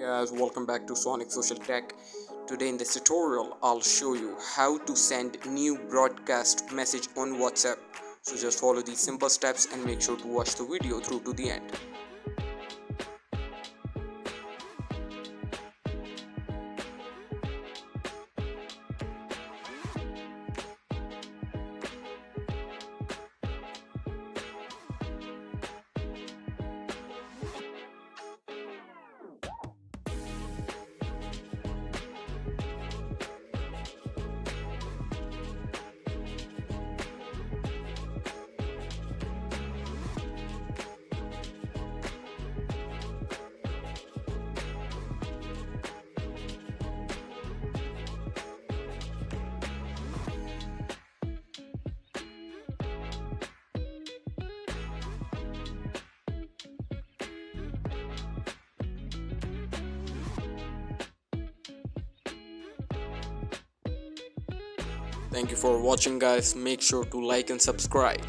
Guys, welcome back to Sonic Social Tech. Today in this tutorial I'll show you how to send new broadcast message on WhatsApp. So just follow these simple steps and make sure to watch the video through to the end. Thank you for watching guys. Make sure to like and subscribe.